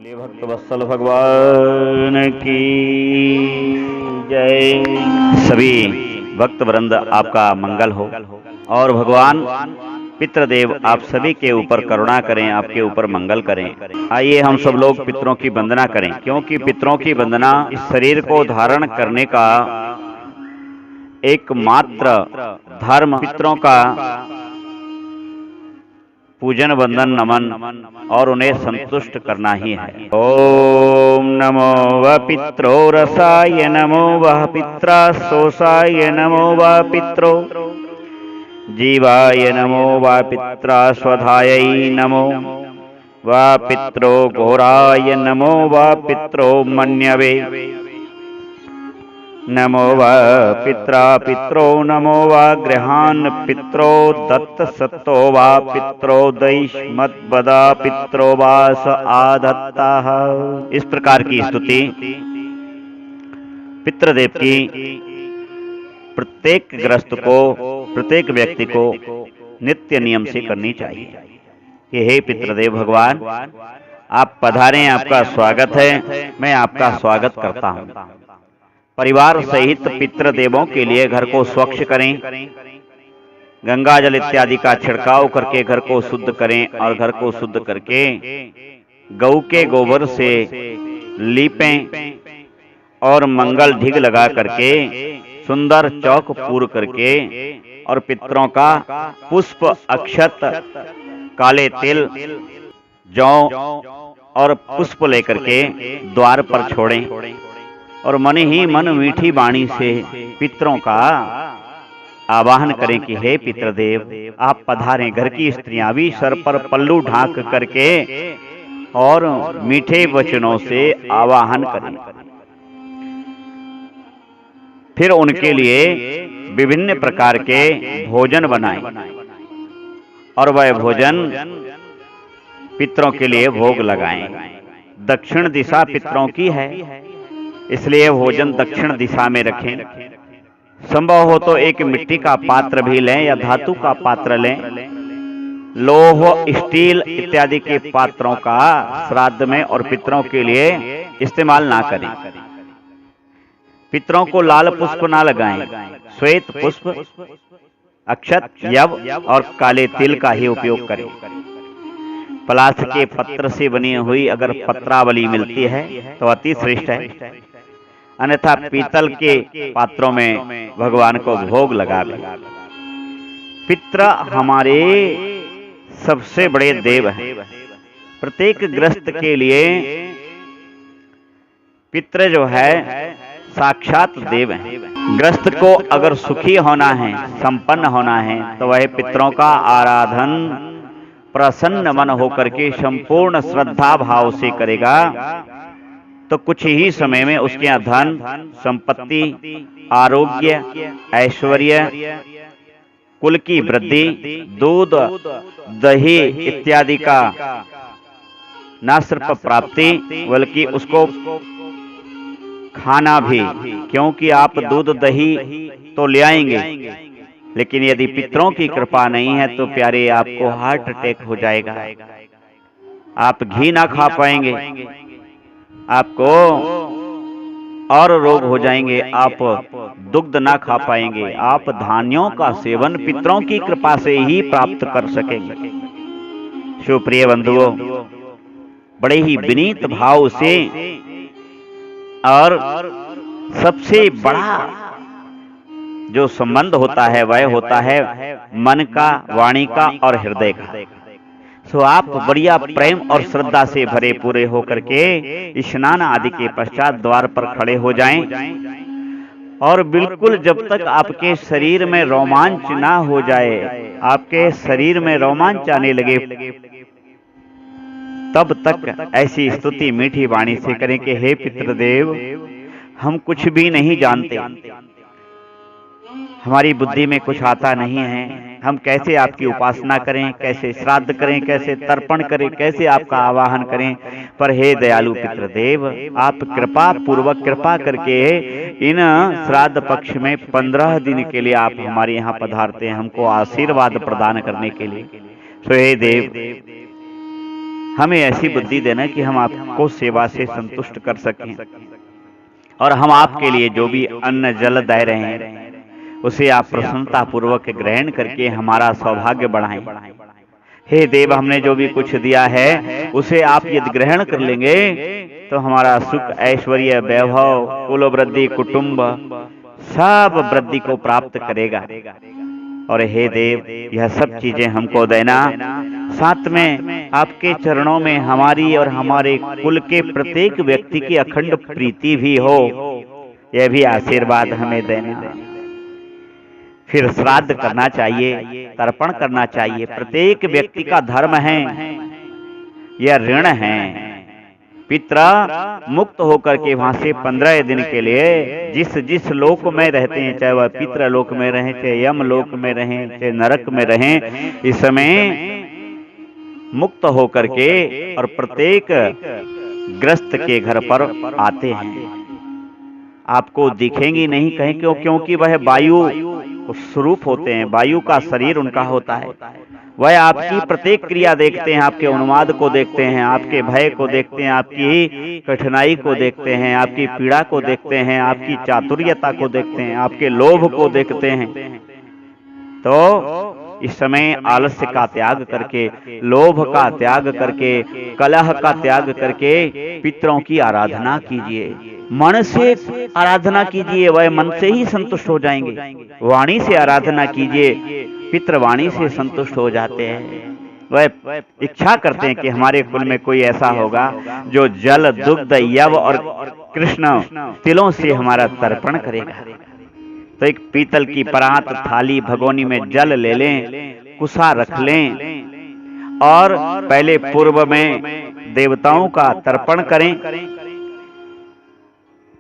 बोलिए भक्त वत्सल भगवान की जय। सभी भक्त वृंद आपका मंगल हो और भगवान पितृदेव आप सभी के ऊपर करुणा करें, आपके ऊपर मंगल करें। आइए हम सब लोग पितरों की वंदना करें, क्योंकि पितरों की वंदना इस शरीर को धारण करने का एकमात्र धर्म पितरों का पूजन वंदन नमन और उन्हें संतुष्ट करना ही है। ओम नमो वह पित्रो रसाय नमो वह पित्रा सोसाय नमो वह पित्रो जीवाय नमो वह पित्रा स्वधाय नमो वह पित्रो घोराय नमो वह पित्रो मन्यवे नमो वा पित्रा पित्रो नमो वा गृहान पित्रो दत्त सत्तो वा पित्रो दैष्मद्वदा पित्रो वास आदत्ता। इस प्रकार की स्तुति पितृदेव की प्रत्येक ग्रस्त को, प्रत्येक व्यक्ति को नित्य नियम से करनी चाहिए कि हे पितृदेव भगवान, आप पधारें, आपका स्वागत है, मैं आपका स्वागत करता हूँ। परिवार सहित पितृदेवों के लिए घर को स्वच्छ करें, गंगा जल इत्यादि का छिड़काव करके घर को शुद्ध करें और घर को शुद्ध करके गौ के गोबर से लीपें और मंगल ढिग लगा करके सुंदर चौक पूर करके और पितरों का पुष्प, अक्षत, काले तिल, जौ और पुष्प लेकर के द्वार पर छोड़ें और मन ही मन मीठी वाणी से पितरों का आवाहन करें कि हे पितृदेव आप पधारें। घर की स्त्रियां भी सर पर पल्लू ढांक करके और मीठे वचनों से आवाहन करें। फिर उनके लिए विभिन्न प्रकार के भोजन बनाएं और वह भोजन पितरों के लिए भोग लगाएं। दक्षिण दिशा पितरों की है, इसलिए भोजन दक्षिण दिशा में रखें। संभव हो तो एक मिट्टी का पात्र भी लें या धातु का पात्र लें। लोह, स्टील इत्यादि के पात्रों का श्राद्ध में और पितरों के लिए इस्तेमाल ना करें। पितरों को लाल पुष्प ना लगाएं, श्वेत पुष्प, अक्षत, यव और काले तिल का ही उपयोग करें। पलाश के पत्र से बनी हुई अगर पत्रावली मिलती है तो अति श्रेष्ठ है, अन्यथा पीतल के पात्रों में भगवान को भोग लगावे। पितृ हमारे सबसे बड़े देव हैं। प्रत्येक ग्रस्त के लिए पितृ जो है साक्षात देव हैं। ग्रस्त को अगर सुखी होना है, संपन्न होना है, तो वह पितरों का आराधन प्रसन्न मन होकर के संपूर्ण श्रद्धा भाव से करेगा तो कुछ ही समय में उसके यहाँ धन, संपत्ति, आरोग्य, ऐश्वर्य, कुल की वृद्धि, दूध, दही इत्यादि का न सिर्फ प्राप्ति बल्कि उसको खाना भी, क्योंकि आप दूध दही तो ले आएंगे, लेकिन यदि पितरों की कृपा नहीं है तो प्यारे आपको हार्ट अटैक हो जाएगा, आप घी ना खा पाएंगे, आपको और रोग हो जाएंगे, आप दुग्ध ना खा पाएंगे, आप धान्यों का सेवन पितरों की कृपा से ही प्राप्त कर सकेंगे। सुप्रिय बंधुओं, बड़े ही विनीत भाव से और सबसे बड़ा जो संबंध होता है वह होता है मन का, वाणी का और हृदय का। सो आप बढ़िया प्रेम और श्रद्धा से भरे पूरे होकर के स्नान आदि के पश्चात द्वार पर खड़े हो जाएं और बिल्कुल जब तक आपके शरीर में रोमांच ना हो जाए, आपके शरीर में रोमांच आने लगे, तब तक ऐसी स्तुति मीठी वाणी से करें कि हे पितृदेव, हम कुछ भी नहीं जानते, हमारी बुद्धि में कुछ आता नहीं है, हम कैसे आपकी उपासना करें, कैसे श्राद्ध करें, कैसे तर्पण करें, कैसे आपका आवाहन करें। पर हे दयालु पितृदेव, आप कृपा पूर्वक कृपा करके इन श्राद्ध पक्ष में 15 दिन के लिए आप हमारे यहाँ पधारते हैं हमको आशीर्वाद प्रदान करने के लिए। सो हे देव, हमें ऐसी बुद्धि देना कि हम आपको सेवा से संतुष्ट कर सकें और हम आपके लिए जो भी अन्न जल दे रहे हैं उसे आप प्रसन्नता पूर्वक ग्रहण करके हमारा सौभाग्य बढ़ाएं। हे देव, हमने जो भी कुछ दिया है उसे आप यदि ग्रहण कर लेंगे तो हमारा सुख, ऐश्वर्य, वैभव, कुल वृद्धि, कुटुंब सब वृद्धि को प्राप्त करेगा। और हे देव, यह सब चीजें हमको देना, साथ में आपके चरणों में हमारी और हमारे कुल के प्रत्येक व्यक्ति की अखंड प्रीति भी हो, यह भी आशीर्वाद हमें देना। फिर श्राद्ध करना चाहिए, तर्पण करना चाहिए। प्रत्येक व्यक्ति का धर्म है, यह ऋण है। पितृ मुक्त होकर के वहां से 15 दिन के लिए जिस जिस लोक में रहते हैं, चाहे वह पितृ लोक में रहें, चाहे यम लोक में रहें, चाहे नरक में रहें, इस समय मुक्त होकर के और प्रत्येक ग्रस्त के घर पर आते हैं। आपको दिखेंगी नहीं कहीं, क्योंकि वह वायु स्वरूप होते हैं, वायु का शरीर उनका होता है। वह आपकी प्रत्येक क्रिया देखते हैं, आपके उन्माद को देखते हैं, आपके भय को देखते हैं, आपकी कठिनाई को देखते हैं, आपकी पीड़ा को देखते हैं, आपकी चातुर्यता को देखते हैं, आपके लोभ को देखते हैं। तो इस समय आलस्य का त्याग करके, लोभ का त्याग करके, कलह का त्याग करके पितरों की आराधना कीजिए। मन से आराधना कीजिए, वह मन से ही संतुष्ट हो जाएंगे। वाणी से आराधना कीजिए, पितृ वाणी से संतुष्ट हो जाते हैं। वह इच्छा करते हैं कि हमारे कुल में कोई ऐसा होगा जो जल, दुग्ध, यव और कृष्ण तिलों से हमारा तर्पण करेगा। तो एक पीतल की परात, थाली, भगोनी में जल ले लें, कुसा रख लें और पहले पूर्व में देवताओं का तर्पण करें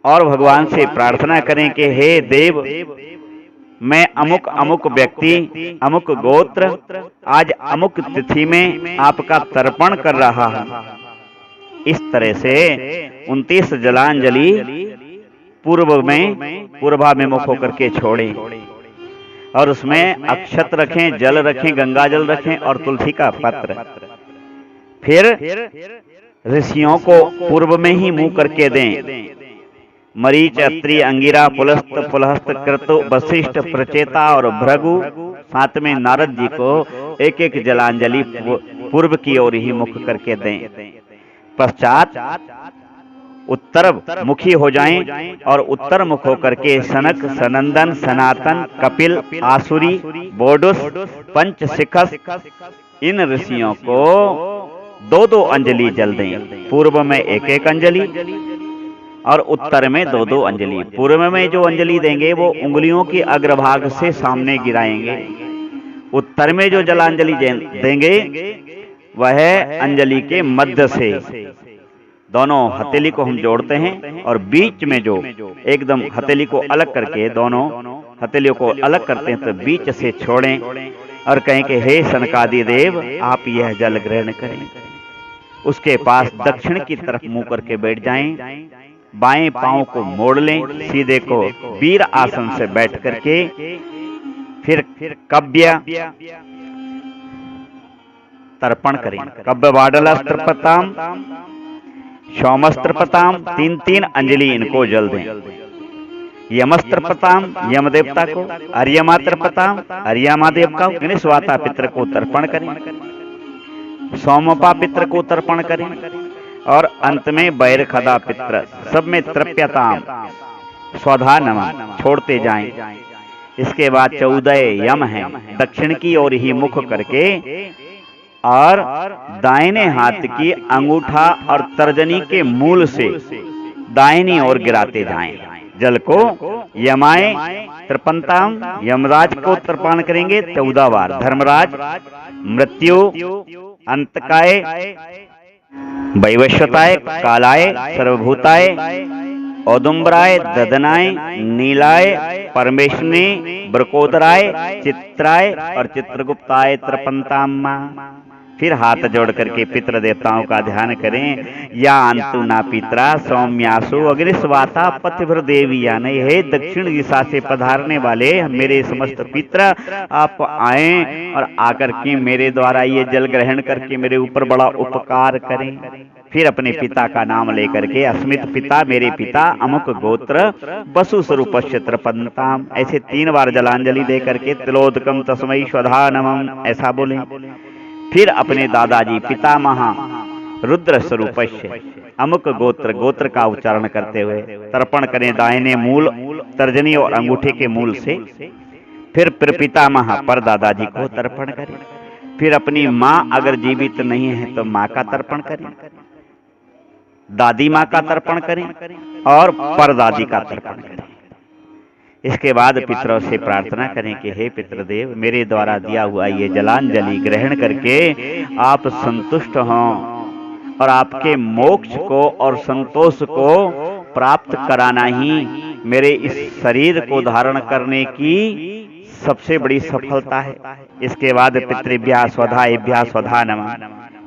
और भगवान से प्रार्थना करें कि हे देव, मैं अमुक अमुक व्यक्ति, अमुक गोत्र आज अमुक तिथि में आपका तर्पण कर रहा हूं। इस तरह से 29 जलांजलि पूर्वाभिमुख होकर के छोड़ें और उसमें अक्षत रखें, जल रखें, गंगा जल रखें और तुलसी का पत्र। फिर ऋषियों को पूर्व में ही मुंह करके दें। मरीच, अत्रि, अंगिरा, पुलस्त, पुलहस्त, क्रतु, वशिष्ठ, प्रचेता और भृगु, साथ में नारद जी को एक एक जलांजलि पूर्व की ओर ही मुख करके दें। पश्चात उत्तर मुखी हो जाएं और उत्तर मुख होकर के सनक, सनंदन, सनातन, कपिल, आसुरी, बोडुस, पंचशिखस इन ऋषियों को 2-2 अंजलि जल दें। पूर्व में 1-1 अंजलि और उत्तर में 2-2 अंजलि। पूर्व में जो अंजलि देंगे वो उंगलियों के अग्रभाग से सामने गिराएंगे। उत्तर में जो जलांजलि देंगे वह अंजलि के मध्य से, दोनों हथेली को हम जोड़ते हैं और बीच में जो एकदम हथेली को अलग करके दोनों हथेलियों को अलग करते हैं, तो बीच से छोड़ें और कहें कि हे सनकादि देव, आप यह जल ग्रहण करें। उसके पास दक्षिण की तरफ मुंह करके बैठ जाएं, बाएं पांव को मोड़ लें, सीधे को वीर आसन से बैठ करके फिर कव्य तर्पण करें। कव्य वाडलास्त्रपताम, सौमस्त्रपताम, 3-3 अंजलि इनको जल दें। यमस्त्रपताम, यम देवता को, अर्यमात्रपताम, अर्यमा देव का, स्वाता पित्र को तर्पण करें। सोमपा पित्र को तर्पण करें और अंत में बैर खदा पित्र, सब में तृप्यताम, स्वधा नमः छोड़ते जाएं। इसके बाद 14 यम हैं, दक्षिण की ओर ही मुख करके और दाहिने हाथ की अंगूठा और तर्जनी के मूल से दाहिनी ओर गिराते जाएं। जल को यमाए तृपंताम, यमराज को तर्पण करेंगे 14 बार। धर्मराज, मृत्यु, अंतकाय, वैवस्वताय, कालाय, सर्वभूताय, औदुम्बराय, ददनाय, नीलाय, परमेश्वरी, ब्रकोदराय, चित्राय और चित्रगुप्ताय तृपंताम। फिर हाथ जोड़ करके पितृ देवताओं का ध्यान करें। या अंतु ना पितरा सौम्यासु अग्निस्वाता पतिभ्र देवी यानी, हे दक्षिण दिशा से पधारने वाले मेरे समस्त पितृ, आप आए और आकर के मेरे द्वारा ये जल ग्रहण करके मेरे ऊपर बड़ा उपकार करें। फिर अपने पिता का नाम लेकर के अस्मित पिता, मेरे पिता अमुक गोत्र वसु स्वरूप तृपंताम, ऐसे 3 बार जलांजलि दे करके तिलोदकम तस्मै स्वधा नमः ऐसा बोले। फिर अपने दादाजी पितामह रुद्र स्वरूपस्य अमुक गोत्र, गोत्र का उच्चारण करते हुए तर्पण करें दाहिने मूल, तर्जनी और अंगूठे के मूल से। फिर पितामह पर दादाजी को तर्पण करें। फिर अपनी माँ अगर जीवित नहीं है तो माँ का तर्पण करें, दादी माँ का तर्पण करें और परदादी का तर्पण करें। इसके बाद पितरों से प्रार्थना करें कि हे पितृदेव, मेरे द्वारा दिया हुआ ये जलांजलि ग्रहण करके आप संतुष्ट हों और आपके मोक्ष को और संतोष को प्राप्त कराना ही मेरे इस शरीर को धारण करने की सबसे बड़ी सफलता है। इसके बाद पितृभ्यः स्वधाएभ्यः स्वधा नमः,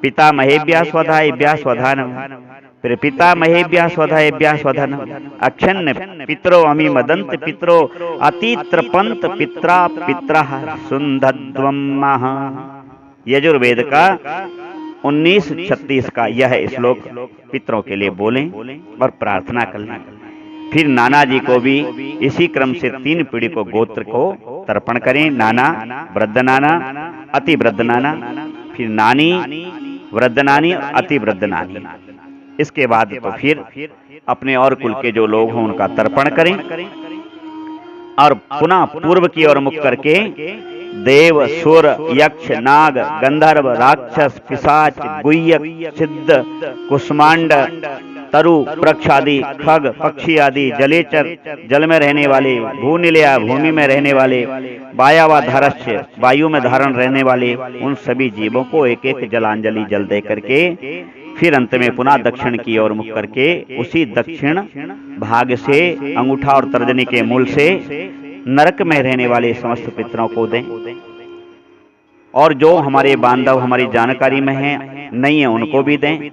पितामहेभ्यः स्वधाएभ्यः स्वधा नमः, फिर पितामहेभ्यः स्वधाएभ्यः स्वधा नमः। अक्षन्न पितरो अमी मदंत पितरो अतित्रपंत पित्रा पित्रः सुंदध्वम महा। यजुर्वेद का 19:36 का यह श्लोक पितरों के लिए बोलें और प्रार्थना कर लें। फिर नाना जी को भी इसी क्रम से 3 पीढ़ी को गोत्र को तर्पण करें। नाना, वृद्ध नाना, अति वृद्ध नाना, फिर नानी, वृद्ध नानी, अति वृद्ध नानी। इसके बाद तो फिर अपने और कुल के जो लोग हों उनका तर्पण करें और पुनः पूर्व की ओर मुख करके देव, सुर, यक्ष, नाग, गंधर्व, राक्षस, पिशाच, गुह्यक, सिद्ध, कुष्मांड, तरु, वृक्ष आदि, खग, पक्षी आदि, जलेचर, जल में रहने वाले, भूनिलया, भूमि में रहने वाले, वायावाधारस्य, वायु में धारण रहने वाले, उन सभी जीवों को एक एक जलांजलि जल दे करके फिर अंत में पुनः दक्षिण की ओर मुख करके उसी दक्षिण भाग से अंगूठा और तर्जनी के मूल से नरक में रहने वाले समस्त पितरों को दें। और जो हमारे बांधव हमारी जानकारी में हैं नहीं है उनको भी दें।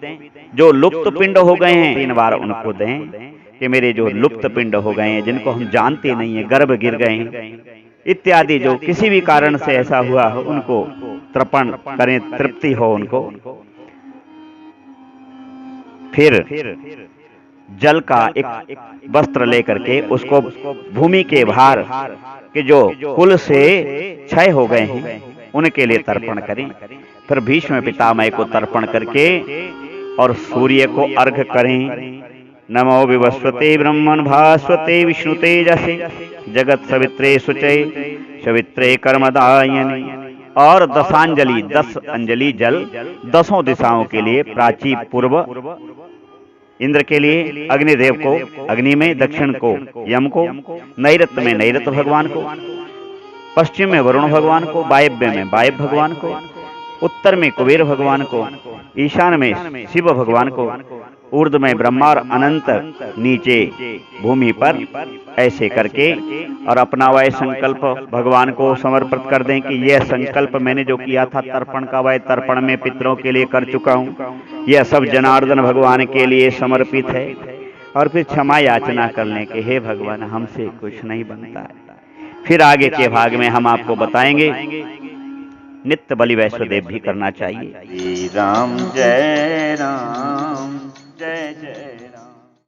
जो लुप्त पिंड हो गए हैं 3 बार उनको दें कि मेरे जो लुप्त पिंड हो गए हैं, जिनको हम जानते नहीं है, गर्भ गिर गए हैं इत्यादि, जो किसी भी कारण से ऐसा हुआ हो उनको तर्पण करें, तृप्ति हो उनको। फिर जल का एक वस्त्र लेकर के उसको भूमि के भार के जो कुल से क्षय हो गए हैं उनके लिए तर्पण करें। फिर भीष्म पितामह को तर्पण करके और सूर्य को अर्घ करें। नमो विवस्वते ब्रह्मन् भास्वते विष्णुते जसे जगत सवित्रे शुचे सवित्रे कर्मदायिने। और 10 अंजलि जल 10 दिशाओं के लिए, प्राची पूर्व इंद्र के लिए, अग्निदेव को अग्नि में, दक्षिण को यम को, नैऋत्य में नैऋत्य भगवान को, पश्चिम में वरुण भगवान को, वायव्य में वायव्य भगवान को, उत्तर में कुबेर भगवान को, ईशान में शिव भगवान को, ऊर्ध्व में ब्रह्मा और अनंत नीचे भूमि पर, ऐसे करके और अपना वह संकल्प भगवान को समर्पित कर दें कि यह संकल्प मैंने जो किया था तर्पण का, वह तर्पण में पितरों के लिए कर चुका हूँ, यह सब जनार्दन भगवान के लिए समर्पित है। और फिर क्षमा याचना कर लें कि हे भगवान हमसे कुछ नहीं बनता है। फिर आगे के भाग में हम आपको बताएंगे नित्य बलि वैष्णोदेव भी करना चाहिए। राम जय राम जय जय